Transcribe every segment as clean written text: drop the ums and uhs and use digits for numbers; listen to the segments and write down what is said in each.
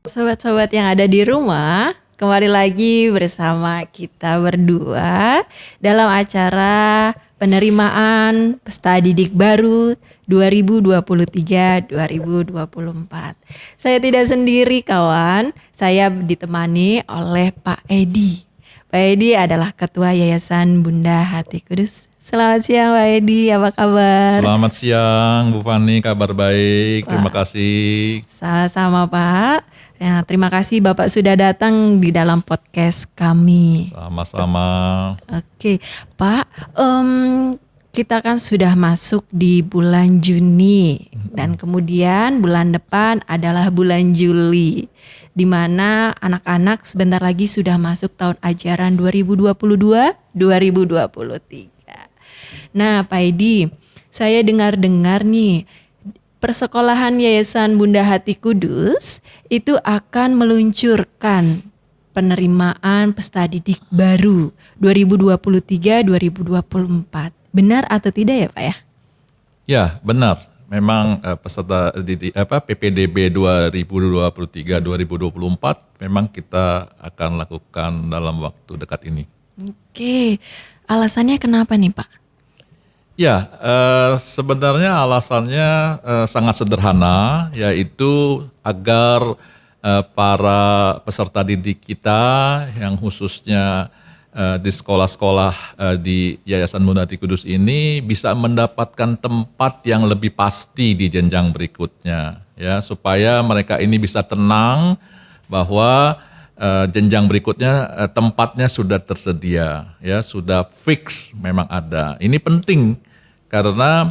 Sobat-sobat yang ada di rumah, kembali lagi bersama kita berdua dalam acara penerimaan Peserta Didik Baru 2023-2024. Saya tidak sendiri kawan, saya ditemani oleh Pak Edi. Pak Edi adalah Ketua Yayasan Bunda Hati Kudus. Selamat siang Pak Edi, apa kabar? Selamat siang Bu Fani, kabar baik, terima kasih. Sama-sama Pak. Ya, terima kasih Bapak sudah datang di dalam podcast kami. Sama-sama. Oke, Pak, kita kan sudah masuk di bulan Juni dan kemudian bulan depan adalah bulan Juli, di mana anak-anak sebentar lagi sudah masuk tahun ajaran 2022-2023. Nah, Pak Edi, saya dengar-dengar nih, Persekolahan Yayasan Bunda Hati Kudus itu akan meluncurkan penerimaan peserta didik baru 2023-2024. Benar atau tidak ya Pak ya? Ya benar, memang peserta didik PPDB 2023-2024 memang kita akan lakukan dalam waktu dekat ini. Oke, alasannya kenapa nih Pak? Ya, sebenarnya alasannya sangat sederhana, yaitu agar para peserta didik kita yang khususnya di sekolah-sekolah di Yayasan Bunda Hati Kudus ini bisa mendapatkan tempat yang lebih pasti di jenjang berikutnya, ya, supaya mereka ini bisa tenang bahwa jenjang berikutnya tempatnya sudah tersedia, ya, sudah fix memang ada. Ini penting. Karena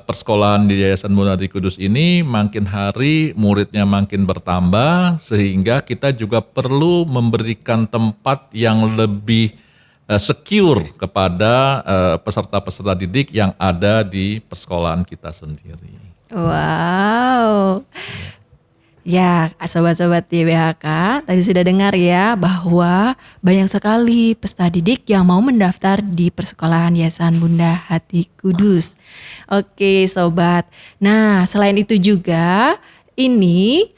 persekolahan di Yayasan Bunda Hati Kudus ini makin hari muridnya makin bertambah, sehingga kita juga perlu memberikan tempat yang lebih secure kepada peserta-peserta didik yang ada di persekolahan kita sendiri. Wow. Ya, sobat-sobat YBHK, tadi sudah dengar ya bahwa banyak sekali peserta didik yang mau mendaftar di Persekolahan Yayasan Bunda Hati Kudus. Oke, sobat. Nah, selain itu juga ini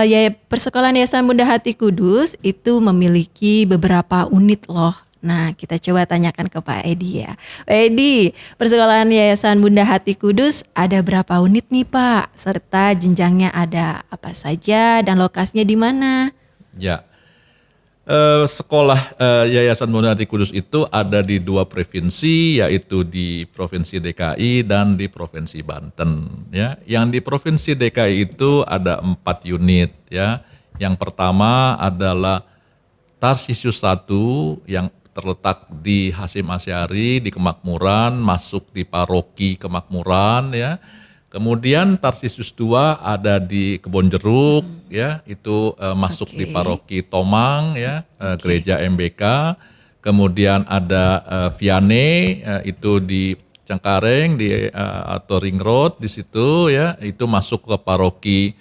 ya Persekolahan Yayasan Bunda Hati Kudus itu memiliki beberapa unit loh. Nah, kita coba tanyakan ke Pak Edi ya. Pak Edi, Persekolahan Yayasan Bunda Hati Kudus ada berapa unit nih Pak? Serta jenjangnya ada apa saja dan lokasinya di mana? Ya, sekolah Yayasan Bunda Hati Kudus itu ada di 2 provinsi, yaitu di Provinsi DKI dan di Provinsi Banten. Ya, yang di Provinsi DKI itu ada 4 unit. Ya, yang pertama adalah Tarsisius 1 yang terletak di Hasyim Asyari di Kemakmuran, masuk di paroki Kemakmuran, ya. Kemudian Tarsisius 2 ada di Kebonjeruk, ya, itu masuk di paroki Tomang, ya, gereja MBK. Kemudian ada Viane, itu di Cengkareng di atau Ring Road di situ, ya, itu masuk ke paroki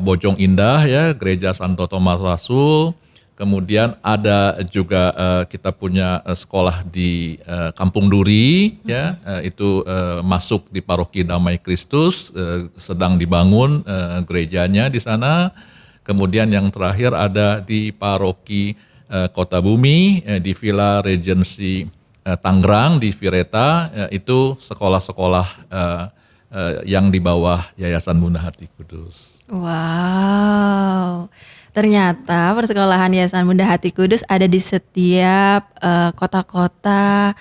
Bojong Indah, ya, gereja Santo Thomas Rasul. Kemudian ada juga kita punya sekolah di Kampung Duri, ya, itu masuk di paroki Damai Kristus, sedang dibangun gerejanya di sana. Kemudian yang terakhir ada di paroki Kota Bumi, di Villa Regency Tangerang di Vireta, itu sekolah-sekolah yang di bawah Yayasan Bunda Hati Kudus. Wow. Ternyata Persekolahan Yayasan Bunda Hati Kudus ada di setiap kota-kota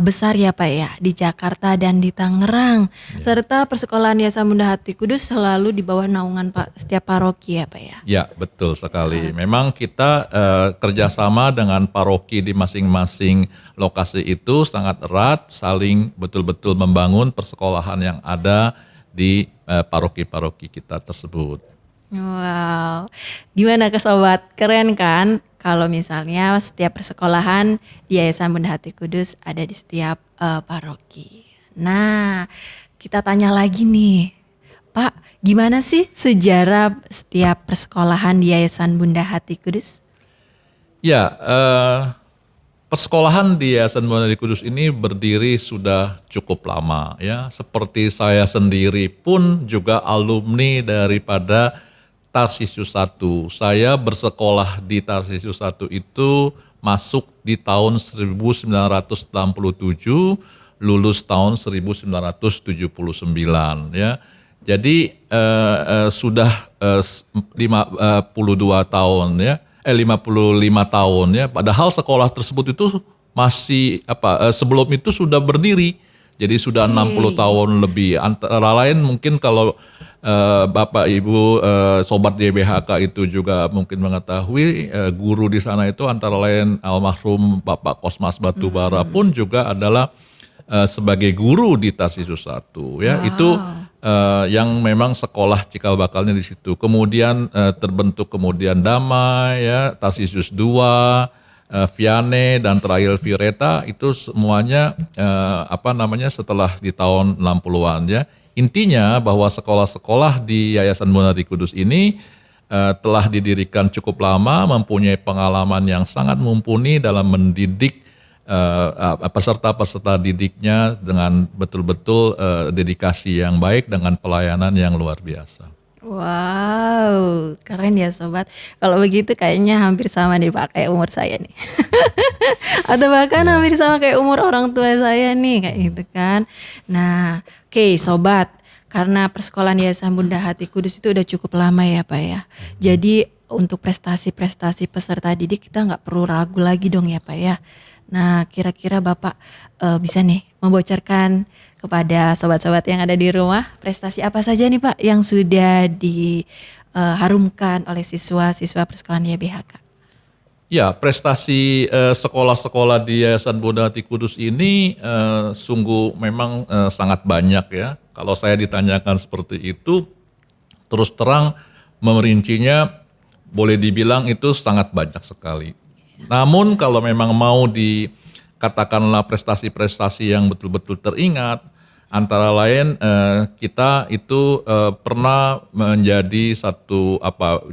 besar ya Pak ya, di Jakarta dan di Tangerang. Ya. Serta Persekolahan Yayasan Bunda Hati Kudus selalu di bawah naungan setiap paroki ya Pak ya? Ya, betul sekali. Memang kita kerjasama dengan paroki di masing-masing lokasi itu sangat erat, saling betul-betul membangun persekolahan yang ada di paroki-paroki kita tersebut. Wow, gimana ke sobat? Keren kan? Kalau misalnya setiap persekolahan di Yayasan Bunda Hati Kudus ada di setiap paroki. Nah, kita tanya lagi nih, Pak, gimana sih sejarah setiap persekolahan di Yayasan Bunda Hati Kudus? Ya, persekolahan di Yayasan Bunda Hati Kudus ini berdiri sudah cukup lama, ya. Seperti saya sendiri pun juga alumni daripada Tarsisius 1. Saya bersekolah di Tarsisius 1 itu masuk di tahun 1967, lulus tahun 1979 ya. Jadi sudah 52 tahun ya, 55 tahun ya. Padahal sekolah tersebut itu masih sebelum itu sudah berdiri. Jadi sudah 60 tahun lebih. Antara lain mungkin kalau Bapak Ibu sobat YBHK itu juga mungkin mengetahui guru di sana itu antara lain almarhum Bapak Kosmas Batubara pun juga adalah sebagai guru di Tarsisius 1 ya. Itu yang memang sekolah cikal bakalnya di situ. Kemudian terbentuk kemudian Damai ya, Tarsisius 2, Viane dan terakhir Vireta itu semuanya setelah di tahun 60-an ya. Intinya bahwa sekolah-sekolah di Yayasan Bonari Kudus ini telah didirikan cukup lama, mempunyai pengalaman yang sangat mumpuni dalam mendidik peserta-peserta didiknya dengan betul-betul dedikasi yang baik dengan pelayanan yang luar biasa. Wow, keren ya sobat. Kalau begitu kayaknya hampir sama nih Pak kayak umur saya nih. Atau bahkan hampir sama kayak umur orang tua saya nih kayak gitu kan. Nah, oke sobat, karena persekolahan Yayasan Bunda Hati Kudus itu udah cukup lama ya Pak ya. Jadi untuk prestasi-prestasi peserta didik kita nggak perlu ragu lagi dong ya Pak ya. Nah, kira-kira Bapak bisa nih membocorkan kepada sobat-sobat yang ada di rumah, prestasi apa saja nih Pak yang sudah diharumkan oleh siswa-siswa persekolahan YBHK? Ya, prestasi sekolah-sekolah di Yayasan Bunda Hati Kudus ini sungguh memang sangat banyak ya. Kalau saya ditanyakan seperti itu, terus terang memerincinya boleh dibilang itu sangat banyak sekali. Namun kalau memang mau dikatakanlah prestasi-prestasi yang betul-betul teringat, antara lain kita itu pernah menjadi satu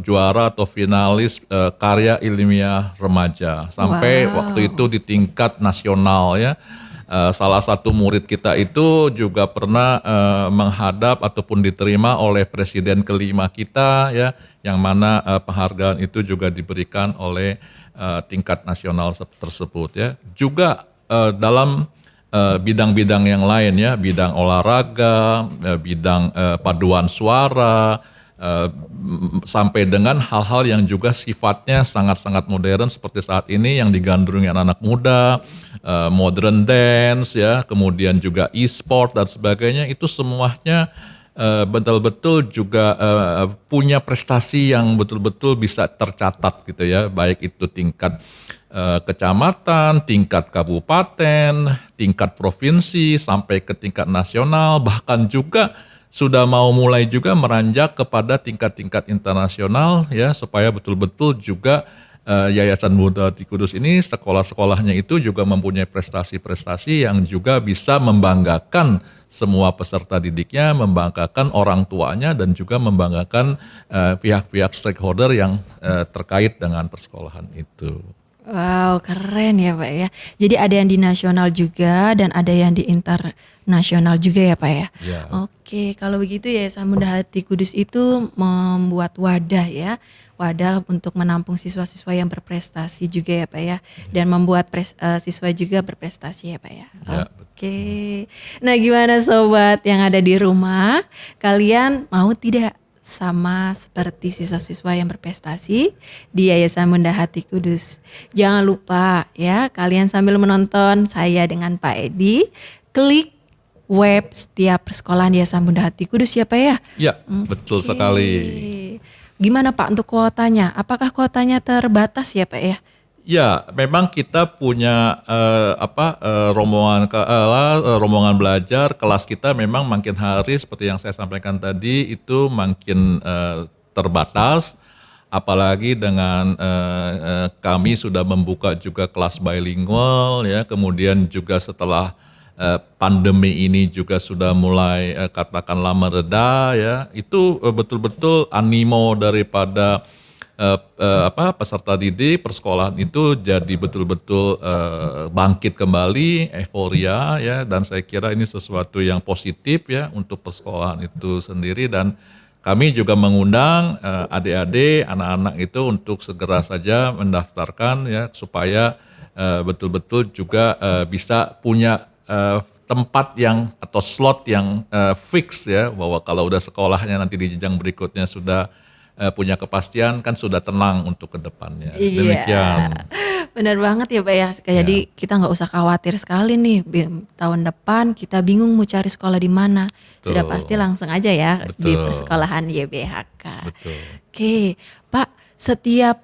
juara atau finalis karya ilmiah remaja sampai waktu itu di tingkat nasional ya. Salah satu murid kita itu juga pernah menghadap ataupun diterima oleh presiden kelima kita ya, yang mana penghargaan itu juga diberikan oleh tingkat nasional tersebut ya. Juga dalam bidang-bidang yang lain ya, bidang olahraga, bidang paduan suara, sampai dengan hal-hal yang juga sifatnya sangat-sangat modern seperti saat ini yang digandrungi anak-anak muda, modern dance ya, kemudian juga e-sport dan sebagainya, itu semuanya betul-betul juga punya prestasi yang betul-betul bisa tercatat gitu ya, baik itu tingkat kecamatan, tingkat kabupaten, tingkat provinsi, sampai ke tingkat nasional, bahkan juga sudah mau mulai juga meranjak kepada tingkat-tingkat internasional ya, supaya betul-betul juga Yayasan Bunda Hati Kudus ini sekolah-sekolahnya itu juga mempunyai prestasi-prestasi yang juga bisa membanggakan semua peserta didiknya, membanggakan orang tuanya, dan juga membanggakan pihak-pihak stakeholder yang terkait dengan persekolahan itu. Wow, keren ya Pak ya. Jadi ada yang di nasional juga dan ada yang di internasional juga ya Pak ya. Ya. Oke, kalau begitu Yayasan Bunda Hati Kudus itu membuat wadah ya. Wadah untuk menampung siswa-siswa yang berprestasi juga ya Pak ya. Dan membuat siswa juga berprestasi ya Pak ya. Ya, Oke. Nah, gimana sobat yang ada di rumah? Kalian mau tidak sama seperti siswa-siswa yang berprestasi di Yayasan Bunda Hati Kudus? Jangan lupa ya, kalian sambil menonton saya dengan Pak Edi, klik web setiap persekolahan Yayasan Bunda Hati Kudus ya Pak ya? Ya, betul sekali. Gimana Pak untuk kuotanya? Apakah kuotanya terbatas ya Pak ya? Ya, memang kita punya rombongan belajar, kelas kita memang makin hari seperti yang saya sampaikan tadi itu makin terbatas, apalagi dengan kami sudah membuka juga kelas bilingual ya, kemudian juga setelah pandemi ini juga sudah mulai katakanlah mereda ya, itu betul-betul animo daripada peserta didik persekolahan itu jadi betul-betul bangkit kembali, euforia ya, dan saya kira ini sesuatu yang positif ya untuk persekolahan itu sendiri. Dan kami juga mengundang adik-adik, anak-anak itu untuk segera saja mendaftarkan ya supaya betul-betul juga bisa punya tempat yang atau slot yang fix ya, bahwa kalau udah sekolahnya nanti di jenjang berikutnya sudah punya kepastian kan sudah tenang untuk ke depannya. Iya, Demikian. benar banget ya Pak ya. Jadi kita nggak usah khawatir sekali nih tahun depan kita bingung mau cari sekolah di mana. Sudah Betul. pasti langsung aja ya di Betul. persekolahan YBHK. Betul. Oke, Pak, setiap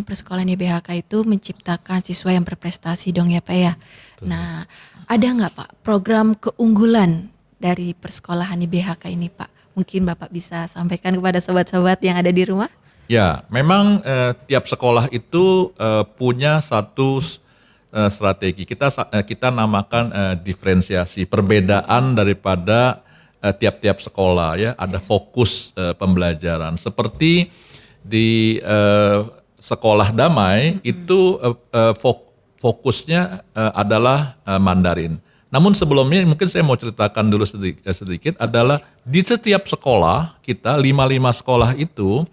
persekolahan YBHK itu menciptakan siswa yang berprestasi dong ya Pak ya. Nah, ada nggak Pak program keunggulan dari persekolahan YBHK ini Pak? Mungkin Bapak bisa sampaikan kepada sobat-sobat yang ada di rumah? Ya, memang tiap sekolah itu punya satu strategi. Kita namakan diferensiasi, perbedaan daripada tiap-tiap sekolah ya. Ada fokus pembelajaran. Seperti di sekolah damai itu fokusnya adalah Mandarin. Namun sebelumnya mungkin saya mau ceritakan dulu sedikit adalah di setiap sekolah kita 55 sekolah itu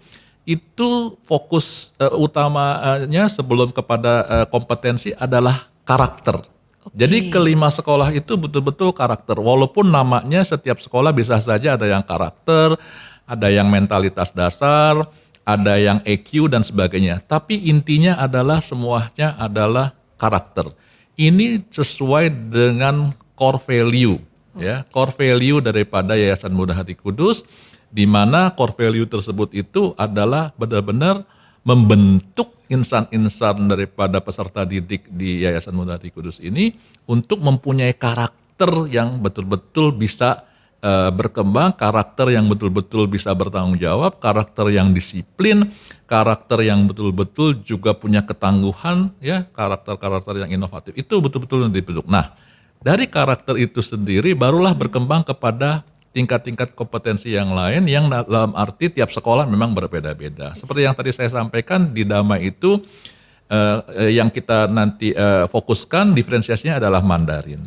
fokus utamanya sebelum kepada kompetensi adalah karakter. Jadi kelima sekolah itu betul-betul karakter. Walaupun namanya setiap sekolah bisa saja ada yang karakter, ada yang mentalitas dasar, ada yang EQ dan sebagainya. Tapi intinya adalah semuanya adalah karakter. Ini sesuai dengan core value, ya, core value daripada Yayasan Muda Hati Kudus, di mana core value tersebut itu adalah benar-benar membentuk insan-insan daripada peserta didik di Yayasan Muda Hati Kudus ini untuk mempunyai karakter yang betul-betul bisa berkembang, karakter yang betul-betul bisa bertanggung jawab, karakter yang disiplin, karakter yang betul-betul juga punya ketangguhan, ya, karakter-karakter yang inovatif itu betul-betul dibentuk. Nah, dari karakter itu sendiri barulah berkembang kepada tingkat-tingkat kompetensi yang lain yang dalam arti tiap sekolah memang berbeda-beda. Seperti yang tadi saya sampaikan di Damai itu yang kita nanti fokuskan diferensiasinya adalah Mandarin.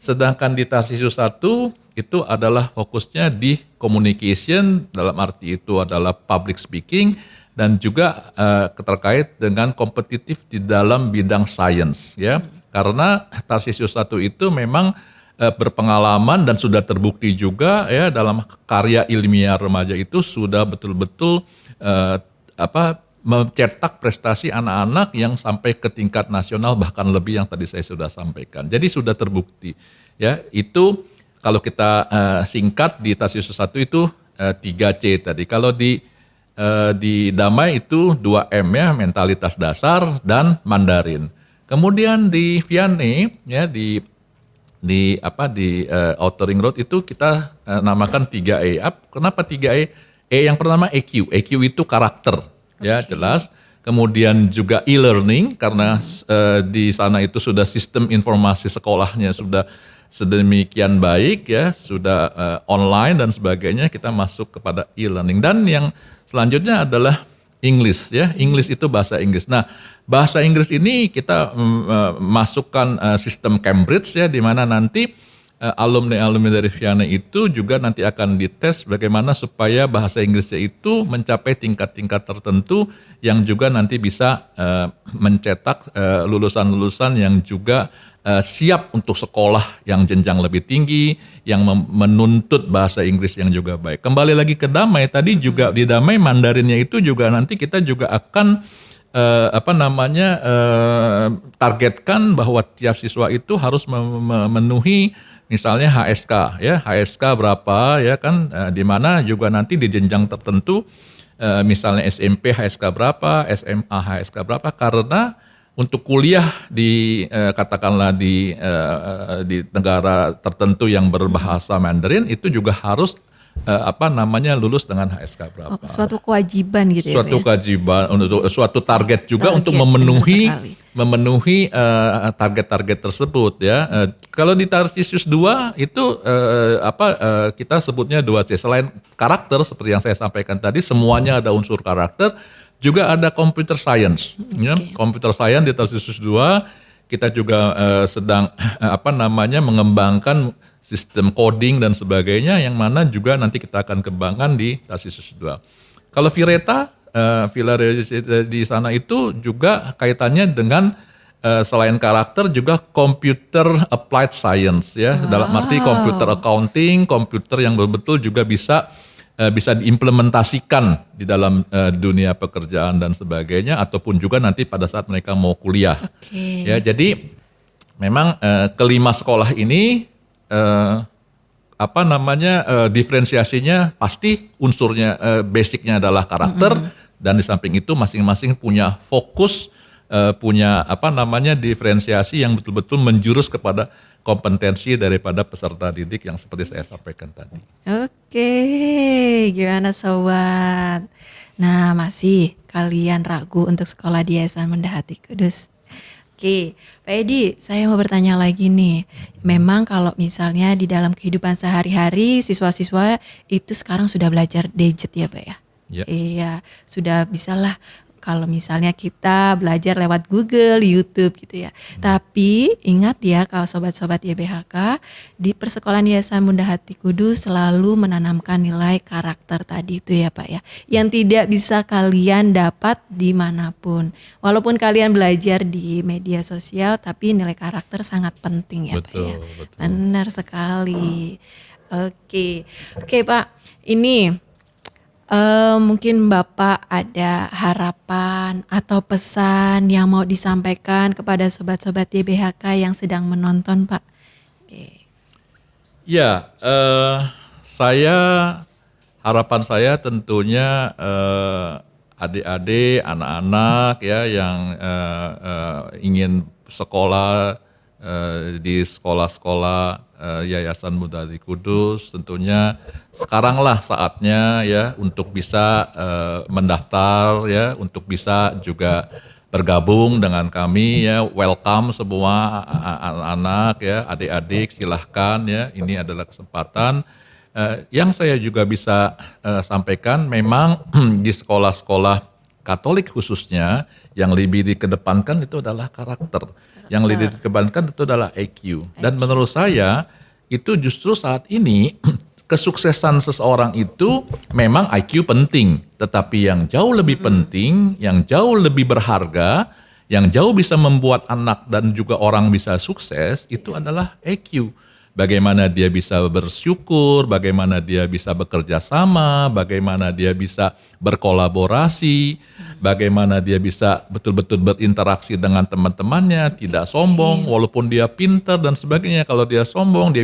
Sedangkan di Tarsisius 1 itu adalah fokusnya di communication, dalam arti itu adalah public speaking dan juga terkait dengan kompetitif di dalam bidang science ya. Karena Tarsisius 1 itu memang berpengalaman dan sudah terbukti juga ya dalam karya ilmiah remaja itu sudah betul-betul mencetak prestasi anak-anak yang sampai ke tingkat nasional bahkan lebih yang tadi saya sudah sampaikan. Jadi sudah terbukti ya. Itu kalau kita singkat di Tarsisius 1 itu 3C tadi. Kalau di Damai itu 2M ya, mentalitas dasar dan Mandarin. Kemudian di Vianney ya di Outer Ring Road itu kita namakan 3E. Kenapa 3E? Yang pertama EQ. EQ itu karakter, ya jelas. Kemudian juga e-learning karena di sana itu sudah sistem informasi sekolahnya sudah sedemikian baik ya, sudah online dan sebagainya, kita masuk kepada e-learning. Dan yang selanjutnya adalah English ya. English itu bahasa Inggris. Nah, bahasa Inggris ini kita masukkan sistem Cambridge ya, di mana nanti alumni-alumni dari Vianney itu juga nanti akan dites bagaimana supaya bahasa Inggrisnya itu mencapai tingkat-tingkat tertentu yang juga nanti bisa mencetak lulusan-lulusan yang juga siap untuk sekolah yang jenjang lebih tinggi, yang menuntut bahasa Inggris yang juga baik. Kembali lagi ke Damai, tadi juga di Damai Mandarinnya itu juga nanti kita juga akan targetkan bahwa tiap siswa itu harus memenuhi misalnya HSK ya, HSK berapa ya kan, di mana juga nanti di jenjang tertentu misalnya SMP HSK berapa, SMA HSK berapa, karena untuk kuliah di katakanlah di negara tertentu yang berbahasa Mandarin itu juga harus lulus dengan HSK berapa. Suatu kewajiban gitu ya. Suatu kewajiban untuk suatu target juga Target, untuk memenuhi target-target tersebut ya. Kalau di Tarsisius 2 itu kita sebutnya 2C. Selain karakter seperti yang saya sampaikan tadi, semuanya ada unsur karakter. Juga ada computer science, ya. Computer science di Tarsisius 2 kita juga sedang mengembangkan sistem coding dan sebagainya yang mana juga nanti kita akan kembangkan di Tarsius 2. Kalau Vireta, Villa di sana itu juga kaitannya dengan selain karakter juga computer applied science ya, dalam arti computer accounting, komputer yang betul-betul juga bisa diimplementasikan di dalam dunia pekerjaan dan sebagainya, ataupun juga nanti pada saat mereka mau kuliah. Oke. Ya, jadi memang kelima sekolah ini diferensiasinya pasti unsurnya basicnya adalah karakter, dan di samping itu masing-masing punya fokus, punya diferensiasi yang betul-betul menjurus kepada kompetensi daripada peserta didik yang seperti saya sampaikan tadi. Oke, gimana sobat? Nah, masih kalian ragu untuk sekolah di Yayasan Bunda Hati Kudus? Oke, Pak Edi, saya mau bertanya lagi nih. Memang kalau misalnya di dalam kehidupan sehari-hari siswa-siswa itu sekarang sudah belajar gadget ya, Pak ya? Ya. Iya, sudah bisalah kalau misalnya kita belajar lewat Google, YouTube gitu ya. Tapi ingat ya kalau sobat-sobat YBHK, di Persekolahan Yayasan Bunda Hati Kudus selalu menanamkan nilai karakter tadi itu ya Pak ya. Yang tidak bisa kalian dapat dimanapun. Walaupun kalian belajar di media sosial, tapi nilai karakter sangat penting ya Pak ya. Betul. Benar sekali. Oke Pak, ini mungkin Bapak ada harapan atau pesan yang mau disampaikan kepada sobat-sobat YBHK yang sedang menonton, Pak? Oke. Ya, harapan saya tentunya adik-adik, anak-anak ya yang ingin sekolah di sekolah-sekolah Yayasan Bunda Hati Kudus, tentunya sekaranglah saatnya ya untuk bisa mendaftar ya, untuk bisa juga bergabung dengan kami ya. Welcome semua anak-anak ya, adik-adik, silahkan ya, ini adalah kesempatan. Yang saya juga bisa sampaikan, memang di sekolah-sekolah Katolik khususnya yang lebih dikedepankan itu adalah karakter. Yang lebih dikedepankan itu adalah IQ. Dan menurut saya itu justru saat ini kesuksesan seseorang itu memang IQ penting. Tetapi yang jauh lebih penting, yang jauh lebih berharga, yang jauh bisa membuat anak dan juga orang bisa sukses itu adalah IQ. Bagaimana dia bisa bersyukur, bagaimana dia bisa bekerja sama, bagaimana dia bisa berkolaborasi, bagaimana dia bisa betul-betul berinteraksi dengan teman-temannya, tidak sombong, walaupun dia pintar dan sebagainya. Kalau dia sombong, dia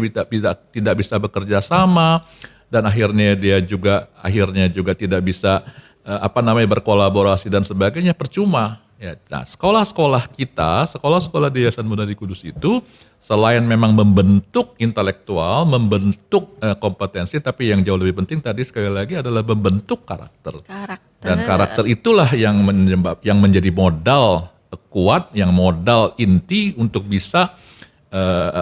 tidak bisa bekerja sama, dan akhirnya juga tidak bisa berkolaborasi dan sebagainya, percuma. Ya, nah, sekolah-sekolah kita, sekolah-sekolah di Yayasan Bunda Hati Kudus itu selain memang membentuk intelektual, membentuk kompetensi, tapi yang jauh lebih penting tadi sekali lagi adalah membentuk karakter. Dan karakter itulah yang menjadi modal kuat, yang modal inti untuk bisa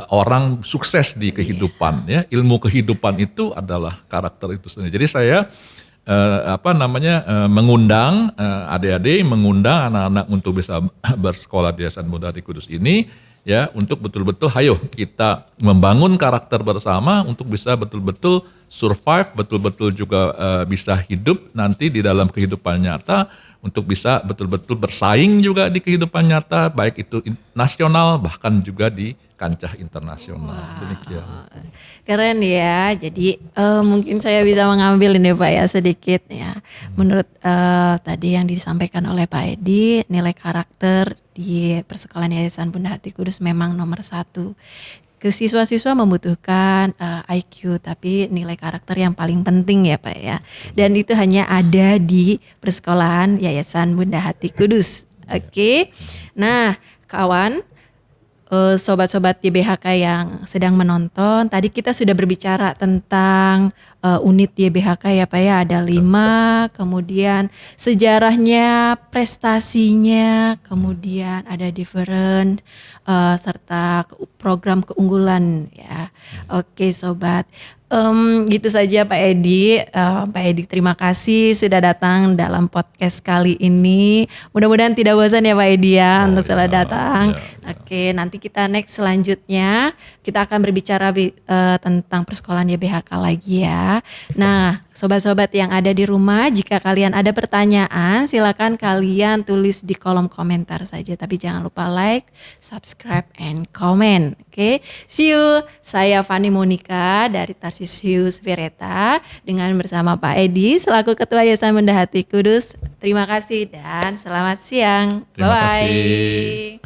orang sukses di kehidupan. Ya, ilmu kehidupan itu adalah karakter itu sendiri. Jadi saya mengundang adik-adik, mengundang anak-anak untuk bisa bersekolah di Yayasan Bunda Hati Kudus ini ya, untuk betul-betul ayo kita membangun karakter bersama untuk bisa betul-betul survive, betul-betul juga bisa hidup nanti di dalam kehidupan nyata, untuk bisa betul-betul bersaing juga di kehidupan nyata, baik itu nasional bahkan juga di kancah internasional. Wow. Demikian. Keren ya. Jadi mungkin saya bisa mengambil ini Pak ya sedikit ya. Menurut tadi yang disampaikan oleh Pak Edi, nilai karakter di Persekolahan Yayasan Bunda Hati Kudus memang nomor 1. Siswa-siswa membutuhkan IQ, tapi nilai karakter yang paling penting ya Pak ya. Dan itu hanya ada di Persekolahan Yayasan Bunda Hati Kudus. Oke. Nah, kawan, sobat-sobat YBHK yang sedang menonton, tadi kita sudah berbicara tentang unit YBHK ya Pak ya, ada 5, kemudian sejarahnya, prestasinya, kemudian ada different serta program keunggulan ya. Oke sobat. Gitu saja Pak Edi. Pak Edi terima kasih sudah datang dalam podcast kali ini. Mudah-mudahan tidak bosan ya Pak Edi ya untuk selalu datang. Oke, nanti kita next selanjutnya kita akan berbicara tentang persekolahan YBHK lagi ya. Nah, sobat-sobat yang ada di rumah, jika kalian ada pertanyaan silakan kalian tulis di kolom komentar saja. Tapi jangan lupa like, subscribe, and comment. Oke, see you. Saya Fani Monica dari Tarsisius Vereta dengan bersama Pak Edi selaku Ketua Yayasan Bunda Hati Kudus. Terima kasih dan selamat siang. Terima Bye-bye. kasih.